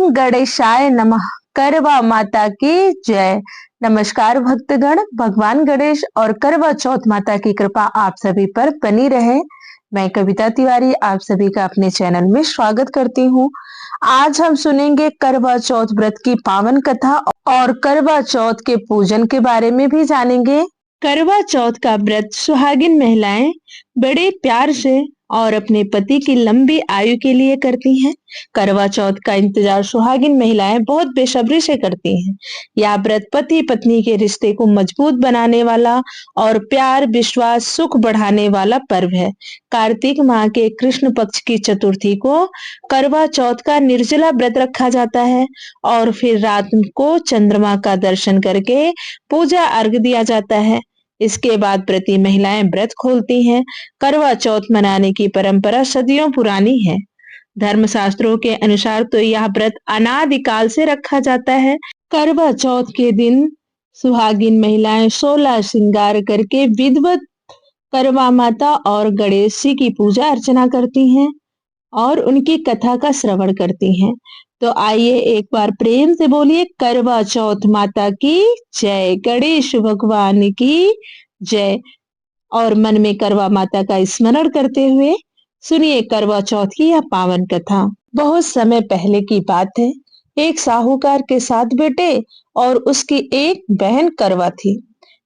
ओम गणेशाय नमः। करवा माता की जय। नमस्कार भक्तगण, भगवान गणेश और करवा चौथ माता की कृपा आप सभी पर बनी रहे। मैं कविता तिवारी आप सभी का अपने चैनल में स्वागत करती हूँ। आज हम सुनेंगे करवा चौथ व्रत की पावन कथा और करवा चौथ के पूजन के बारे में भी जानेंगे। करवा चौथ का व्रत सुहागिन महिलाएं बड़े प्यार से और अपने पति की लंबी आयु के लिए करती हैं। करवा चौथ का इंतजार सुहागिन महिलाएं बहुत बेसब्री से करती हैं। यह व्रत पति पत्नी के रिश्ते को मजबूत बनाने वाला और प्यार, विश्वास, सुख बढ़ाने वाला पर्व है। कार्तिक माह के कृष्ण पक्ष की चतुर्थी को करवा चौथ का निर्जला व्रत रखा जाता है और फिर रात को चंद्रमा का दर्शन करके पूजा अर्घ दिया जाता है। इसके बाद व्रती महिलाएं व्रत खोलती हैं। करवा चौथ मनाने की परंपरा सदियों पुरानी है। धर्मशास्त्रों के अनुसार तो यह व्रत अनादिकाल से रखा जाता है। करवा चौथ के दिन सुहागिन महिलाएं 16 श्रृंगार करके विधिवत करवा माता और गणेश जी की पूजा अर्चना करती हैं और उनकी कथा का श्रवण करती हैं। तो आइए एक बार प्रेम से बोलिए करवा चौथ माता की जय, गणेश भगवान की जय। और मन में करवा माता का स्मरण करते हुए सुनिए करवा चौथ की यह पावन कथा। बहुत समय पहले की बात है। एक साहूकार के 7 बेटे और उसकी एक बहन करवा थी।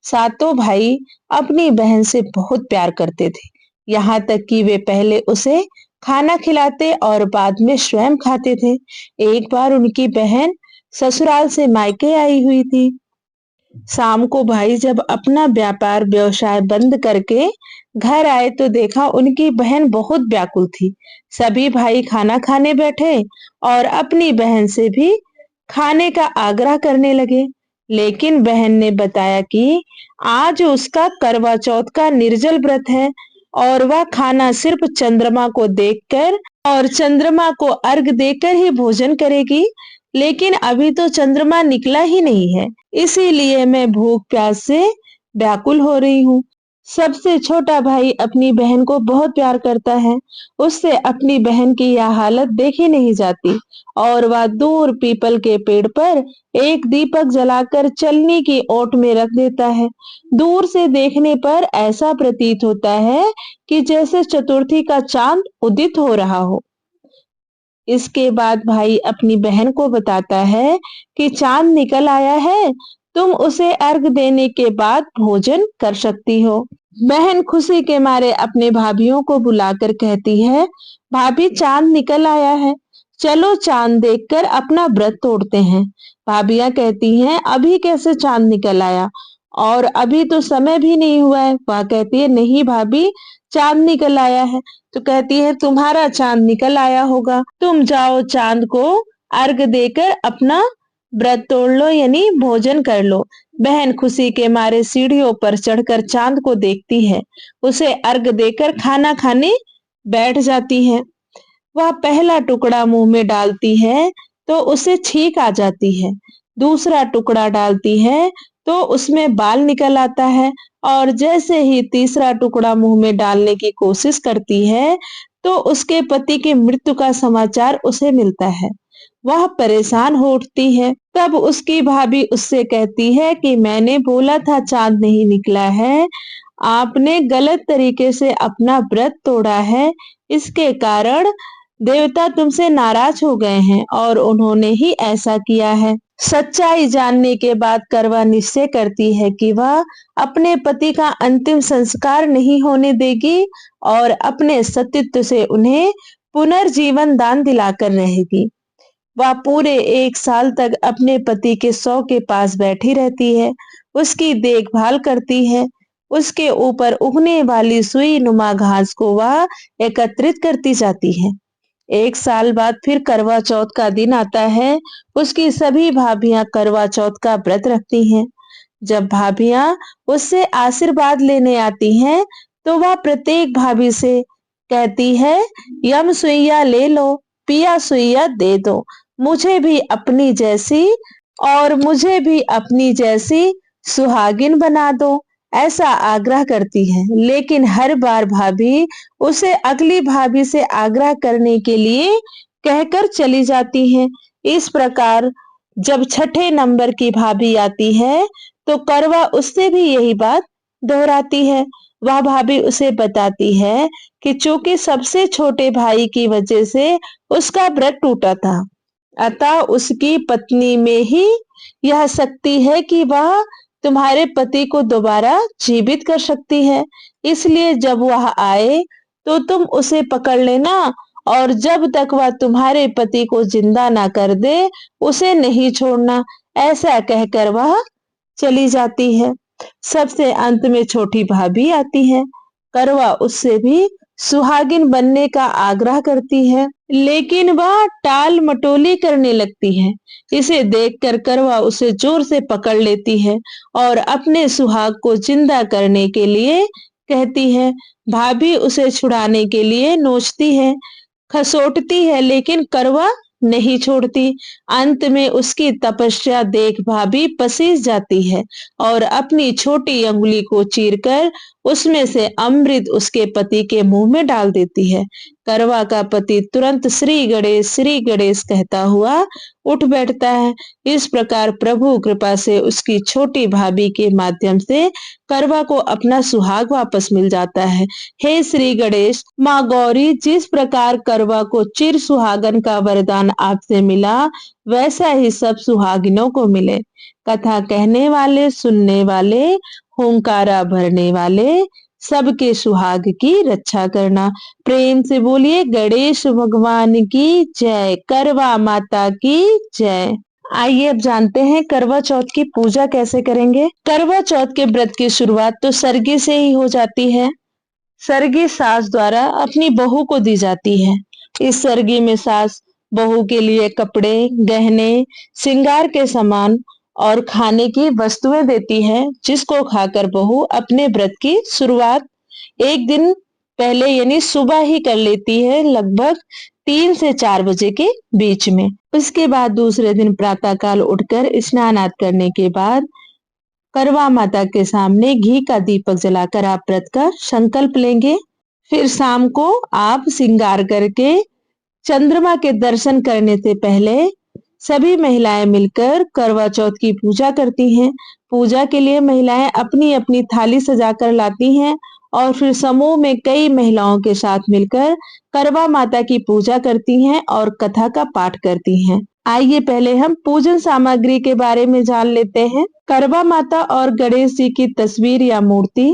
सातों भाई अपनी बहन से बहुत प्यार करते थे, यहाँ तक कि वे पहले उसे खाना खिलाते और बाद में स्वयं खाते थे। एक बार उनकी बहन ससुराल से मायके आई हुई थी। शाम को भाई जब अपना व्यापार व्यवसाय बंद करके घर आए तो देखा उनकी बहन बहुत व्याकुल थी। सभी भाई खाना खाने बैठे और अपनी बहन से भी खाने का आग्रह करने लगे, लेकिन बहन ने बताया कि आज उसका करवा चौथ का निर्जल व्रत है और वह खाना सिर्फ चंद्रमा को देखकर और चंद्रमा को अर्घ देकर ही भोजन करेगी। लेकिन अभी तो चंद्रमा निकला ही नहीं है, इसीलिए मैं भूख प्यास से व्याकुल हो रही हूँ। सबसे छोटा भाई अपनी बहन को बहुत प्यार करता है। उससे अपनी बहन की यह हालत देखी नहीं जाती और वह दूर पीपल के पेड़ पर एक दीपक जलाकर चलनी की ओट में रख देता है। दूर से देखने पर ऐसा प्रतीत होता है कि जैसे चतुर्थी का चांद उदित हो रहा हो। इसके बाद भाई अपनी बहन को बताता है कि चांद निकल आया है, तुम उसे अर्घ देने के बाद भोजन कर सकती हो। बहन खुशी के मारे अपने भाभीियों को बुलाकर कहती है, भाभी चांद निकल आया है, चलो चांद देखकर अपना व्रत तोड़ते हैं। भाभियां कहती हैं, अभी कैसे चांद निकल आया और अभी तो समय भी नहीं हुआ है। वह कहती है, नहीं भाभी चांद निकल आया है। तो कहती है, तुम्हारा चांद निकल आया होगा, तुम जाओ चांद को अर्घ देकर अपना व्रत तोड़ लो, यानी भोजन कर लो। बहन खुशी के मारे सीढ़ियों पर चढ़कर चांद को देखती है, उसे अर्घ देकर खाना खाने बैठ जाती है। वह पहला टुकड़ा मुंह में डालती है तो उसे छींक आ जाती है। दूसरा टुकड़ा डालती है तो उसमें बाल निकल आता है और जैसे ही तीसरा टुकड़ा मुंह में डालने की कोशिश करती है तो उसके पति की मृत्यु का समाचार उसे मिलता है। वह परेशान हो उठती है। तब उसकी भाभी उससे कहती है कि मैंने बोला था चांद नहीं निकला है, आपने गलत तरीके से अपना व्रत तोड़ा है, इसके कारण देवता तुमसे नाराज हो गए हैं और उन्होंने ही ऐसा किया है। सच्चाई जानने के बाद करवा निश्चय करती है कि वह अपने पति का अंतिम संस्कार नहीं होने देगी और अपने सतीत्व से उन्हें पुनर्जीवन दान दिलाकर रहेगी। वह पूरे 1 साल तक अपने पति के शव के पास बैठी रहती है, उसकी देखभाल करती है, उसके ऊपर उगने वाली सुई नुमा घास को वह एकत्रित करती जाती है। 1 साल बाद फिर करवा चौथ का दिन आता है। उसकी सभी भाभियां करवा चौथ का व्रत रखती हैं। जब भाभियां उससे आशीर्वाद लेने आती हैं तो वह प्रत्येक भाभी से कहती है, यम सुइया ले लो, पिया सुइया दे दो, मुझे भी अपनी जैसी सुहागिन बना दो, ऐसा आग्रह करती है। लेकिन हर बार भाभी उसे अगली भाभी से आग्रह करने के लिए कहकर चली जाती हैं। इस प्रकार जब छठे नंबर की भाभी आती है तो करवा उससे भी यही बात दोहराती है। वह भाभी उसे बताती है कि चूंकि सबसे छोटे भाई की वजह से उसका व्रत टूटा था, अतः उसकी पत्नी में ही यह शक्ति है कि वह तुम्हारे पति को दोबारा जीवित कर सकती है। इसलिए जब वह आए तो तुम उसे पकड़ लेना और जब तक वह तुम्हारे पति को जिंदा ना कर दे उसे नहीं छोड़ना। ऐसा कहकर वह चली जाती है। सबसे अंत में छोटी भाभी आती है। करवा उससे भी सुहागिन बनने का आग्रह करती है, लेकिन वह टाल मटोली करने लगती है। इसे देखकर करवा उसे जोर से पकड़ लेती है और अपने सुहाग को जिंदा करने के लिए कहती है। भाभी उसे छुड़ाने के लिए नोचती है, खसोटती है, लेकिन करवा नहीं छोड़ती। अंत में उसकी तपस्या देख भाभी पसीज जाती है और अपनी छोटी अंगुली को चीरकर उसमें से अमृत उसके पति के मुंह में डाल देती है। करवा का पति तुरंत श्री गणेश कहता हुआ उठ बैठता है। इस प्रकार प्रभु कृपा से उसकी छोटी भाभी के माध्यम से करवा को अपना सुहाग वापस मिल जाता है। हे श्री गणेश, माँ गौरी, जिस प्रकार करवा को चिर सुहागन का वरदान आपसे मिला वैसा ही सब सुहागिनों को मिले। कथा कहने वाले, सुनने वाले, हुंकारा भरने वाले सबके सुहाग की रक्षा करना। प्रेम से बोलिए गणेश भगवान की जय, करवा माता की जय। आइए अब जानते हैं करवा चौथ की पूजा कैसे करेंगे। करवा चौथ के व्रत की शुरुआत तो सरगी से ही हो जाती है। सरगी सास द्वारा अपनी बहू को दी जाती है। इस सरगी में सास बहू के लिए कपड़े, गहने, श्रृंगार के सामान और खाने की वस्तुएं देती है, जिसको खाकर बहू अपने व्रत की शुरुआत एक दिन पहले यानी सुबह ही कर लेती है, लगभग 3 से 4 बजे के बीच में। उसके बाद दूसरे दिन प्रातः काल उठकर स्नान आदि करने के बाद करवा माता के सामने घी का दीपक जलाकर आप व्रत का संकल्प लेंगे। फिर शाम को आप श्रृंगार करके चंद्रमा के दर्शन करने से पहले सभी महिलाएं मिलकर करवा चौथ की पूजा करती हैं। पूजा के लिए महिलाएं अपनी अपनी थाली सजाकर लाती हैं और फिर समूह में कई महिलाओं के साथ मिलकर करवा माता की पूजा करती हैं और कथा का पाठ करती हैं। आइए पहले हम पूजन सामग्री के बारे में जान लेते हैं। करवा माता और गणेश जी की तस्वीर या मूर्ति,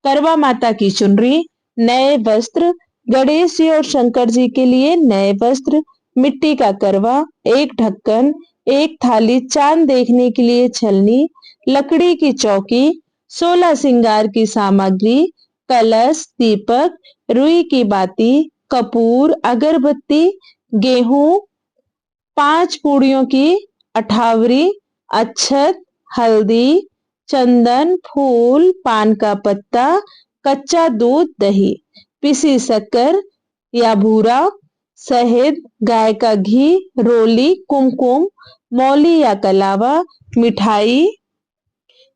करवा माता की चुनरी, नए वस्त्र, गणेश जी और शंकर जी के लिए नए वस्त्र, मिट्टी का करवा, एक ढक्कन, एक थाली, चांद देखने के लिए छलनी, लकड़ी की चौकी, 16 श्रृंगार की सामग्री, कलश, दीपक, रुई की बाती, कपूर, अगरबत्ती, गेहूं, 5 पूड़ियों की अठावरी, अक्षत, हल्दी, चंदन, फूल, पान का पत्ता, कच्चा दूध, दही, पिसी शक्कर या भूरा, शहद, गाय का घी, रोली, कुमकुम, मौली या कलावा, मिठाई,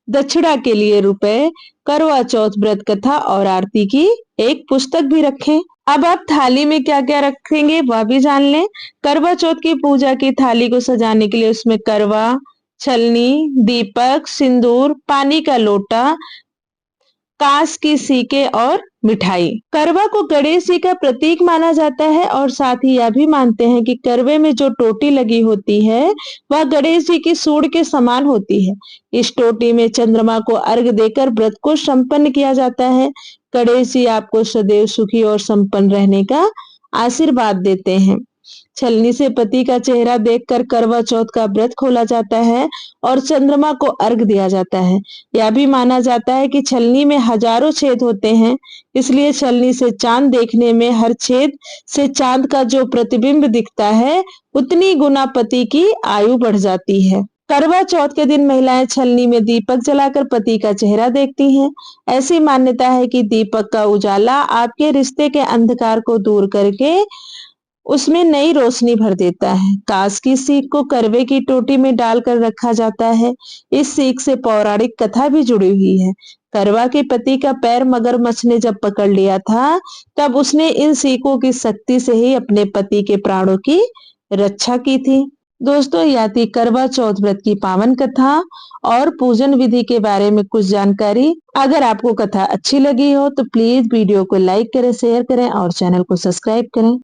दक्षिणा के लिए रुपए, करवा चौथ व्रत कथा और आरती की एक पुस्तक भी रखें। अब आप थाली में क्या क्या रखेंगे वह भी जान लें। करवा चौथ की पूजा की थाली को सजाने के लिए उसमें करवा, छलनी, दीपक, सिंदूर, पानी का लोटा, कांच की सीके और मिठाई। करवा को गणेश जी का प्रतीक माना जाता है और साथ ही यह भी मानते हैं कि करवे में जो टोटी लगी होती है वह गणेश जी की सूंड के समान होती है। इस टोटी में चंद्रमा को अर्घ देकर व्रत को संपन्न किया जाता है। गणेश जी आपको सदैव सुखी और संपन्न रहने का आशीर्वाद देते हैं। छलनी से पति का चेहरा देखकर करवा चौथ का व्रत खोला जाता है और चंद्रमा को अर्घ दिया जाता है। यह भी माना जाता है कि छलनी में हजारों छेद होते हैं, इसलिए छलनी से चांद देखने में हर छेद से चांद का जो प्रतिबिंब दिखता है उतनी गुना पति की आयु बढ़ जाती है। करवा चौथ के दिन महिलाएं छलनी में दीपक जलाकर पति का चेहरा देखती हैं। ऐसी मान्यता है कि दीपक का उजाला आपके रिश्ते के अंधकार को दूर करके उसमें नई रोशनी भर देता है। कांच की सीख को करवे की टोटी में डालकर रखा जाता है। इस सीख से पौराणिक कथा भी जुड़ी हुई है। करवा के पति का पैर मगरमच्छ ने जब पकड़ लिया था तब उसने इन सीखों की शक्ति से ही अपने पति के प्राणों की रक्षा की थी। दोस्तों, यह थी करवा चौथ व्रत की पावन कथा और पूजन विधि के बारे में कुछ जानकारी। अगर आपको कथा अच्छी लगी हो तो प्लीज वीडियो को लाइक करें, शेयर करें और चैनल को सब्सक्राइब करें।